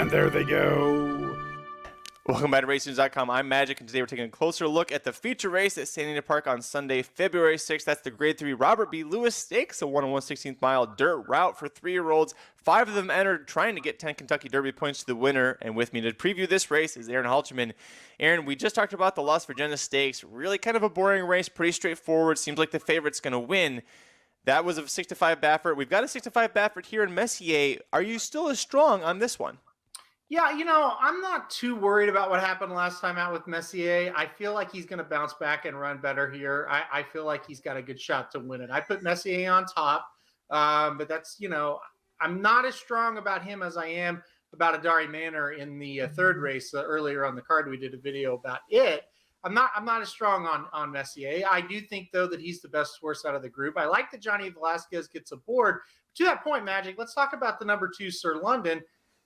And there they go. Welcome back to RacingNews.com. I'm Magic, and today we're taking a closer look at the feature race at Santa Anita Park on Sunday, February 6th. That's the Grade 3 Robert B. Lewis Stakes, a 1 1/16th mile dirt route for 3-year-olds. 5 of them entered, trying to get 10 Kentucky Derby points to the winner. And with me to preview this race is Aaron Halterman. Aaron, we just talked about the Las Virgenes Stakes. Really kind of a boring race, pretty straightforward. Seems like the favorite's going to win. That was a 6-5 Baffert. We've got a 6-5 Baffert here in Messier. Are you still as strong on this one? Yeah, I'm not too worried about what happened last time out with Messier. I feel like he's going to bounce back and run better here. I feel like he's got a good shot to win it. I put Messier on top, but that's, I'm not as strong about him as I am about Adari Manor in the third race earlier on the card. We did a video about it. I'm not as strong on Messier. I do think, though, that he's the best horse out of the group. I like that Johnny Velasquez gets aboard. To that point, Magic, let's talk about the number 2, Sir London.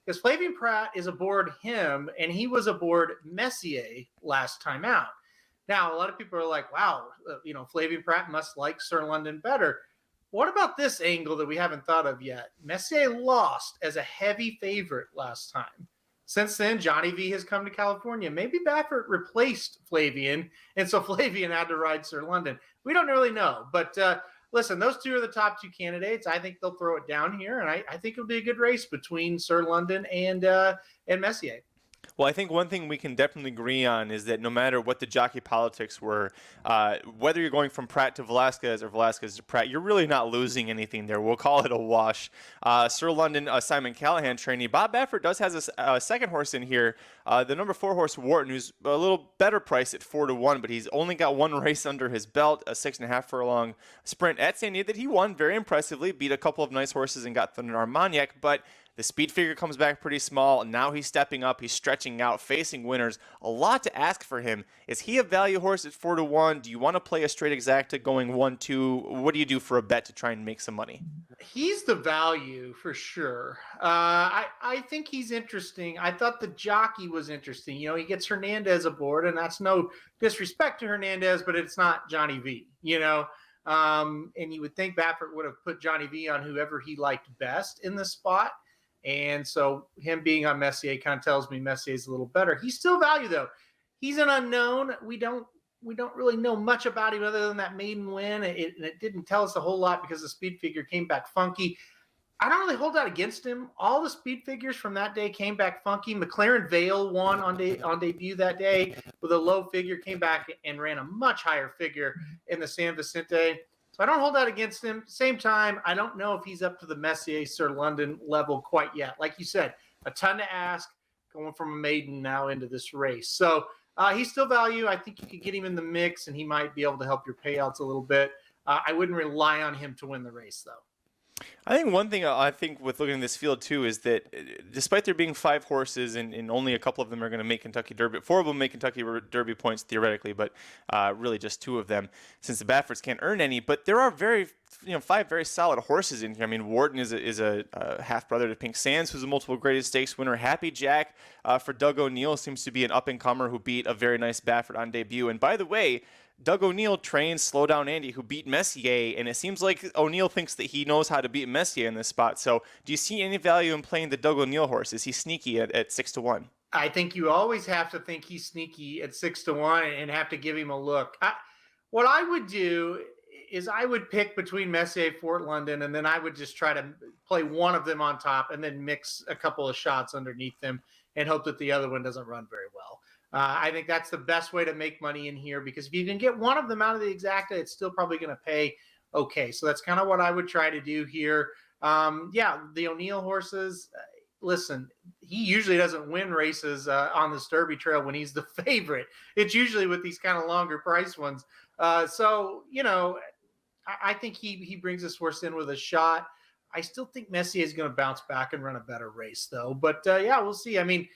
Because Flavien Prat is aboard him, and he was aboard Messier last time out. Now, a lot of people are like, wow, Flavien Prat must like Sir London better. What about this angle that we haven't thought of yet? Messier lost as a heavy favorite last time. Since then, Johnny V has come to California. Maybe Baffert replaced Flavien, and so Flavien had to ride Sir London. We don't really know, but listen, those two are the top 2 candidates. I think they'll throw it down here, and I think it'll be a good race between Sir London and Messier. Well, I think one thing we can definitely agree on is that no matter what the jockey politics were, whether you're going from Prat to Velasquez or Velasquez to Prat, you're really not losing anything there. We'll call it a wash. Sir London, Simon Callahan trainee. Bob Baffert does has a second horse in here, the number 4 horse Wharton, who's a little better priced at 4-1, but he's only got one race under his belt, a 6.5 furlong sprint at Santa Anita that he won very impressively, beat a couple of nice horses and got Thunder Armagnac, but the speed figure comes back pretty small, and now he's stepping up. He's stretching out, facing winners. A lot to ask for him. Is he a value horse at 4-1? Do you want to play a straight exacta going 1-2? What do you do for a bet to try and make some money? He's the value for sure. I think he's interesting. I thought the jockey was interesting. He gets Hernandez aboard, and that's no disrespect to Hernandez, but it's not Johnny V, and you would think Baffert would have put Johnny V on whoever he liked best in the spot. And so him being on Messier kind of tells me Messier's a little better. He's still value, though. He's an unknown. We don't really know much about him other than that maiden win. It didn't tell us a whole lot because the speed figure came back funky. I don't really hold out against him. All the speed figures from that day came back funky. McLaren Vale won on debut that day with a low figure, came back and ran a much higher figure in the San Vicente. So I don't hold out against him. Same time, I don't know if he's up to the Messier Sir London level quite yet. Like you said, a ton to ask going from a maiden now into this race. So he's still value. I think you could get him in the mix, and he might be able to help your payouts a little bit. I wouldn't rely on him to win the race, though. I think one thing I think with looking at this field, too, is that despite there being 5 horses and only a couple of them are going to make Kentucky Derby, 4 of them make Kentucky Derby points theoretically, but really just 2 of them since the Bafferts can't earn any. But there are 5 very solid horses in here. I mean, Wharton is a half-brother to Pink Sands, who's a multiple graded stakes winner. Happy Jack for Doug O'Neill seems to be an up-and-comer who beat a very nice Baffert on debut. And by the way, Doug O'Neill trains Slow Down Andy, who beat Messier, and it seems like O'Neill thinks that he knows how to beat Messier in this spot. So do you see any value in playing the Doug O'Neill horse? Is he sneaky at 6-1? I think you always have to think he's sneaky at 6-1 and have to give him a look. What I would do is I would pick between Messier and Fort London, and then I would just try to play one of them on top and then mix a couple of shots underneath them and hope that the other one doesn't run very well. I think that's the best way to make money in here, because if you can get one of them out of the exacta, it's still probably going to pay okay. So that's kind of what I would try to do here. The O'Neill horses, listen, he usually doesn't win races on this Derby trail when he's the favorite. It's usually with these kind of longer price ones. I think he brings this horse in with a shot. I still think Messier is going to bounce back and run a better race, though. But, we'll see. I mean,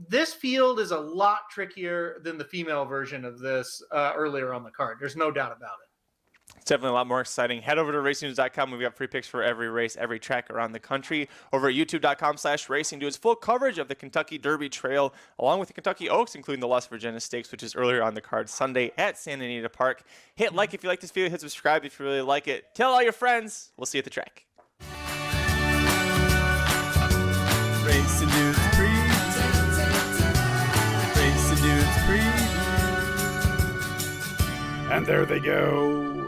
this field is a lot trickier than the female version of this earlier on the card. There's no doubt about it. It's definitely a lot more exciting. Head over to RacingNews.com. We've got free picks for every race, every track around the country. Over at YouTube.com/racing, do its full coverage of the Kentucky Derby Trail, along with the Kentucky Oaks, including the Las Virgenes Stakes, which is earlier on the card Sunday at Santa Anita Park. Hit like if you like this video. Hit subscribe if you really like it. Tell all your friends. We'll see you at the track. Racing News Preview. And there they go.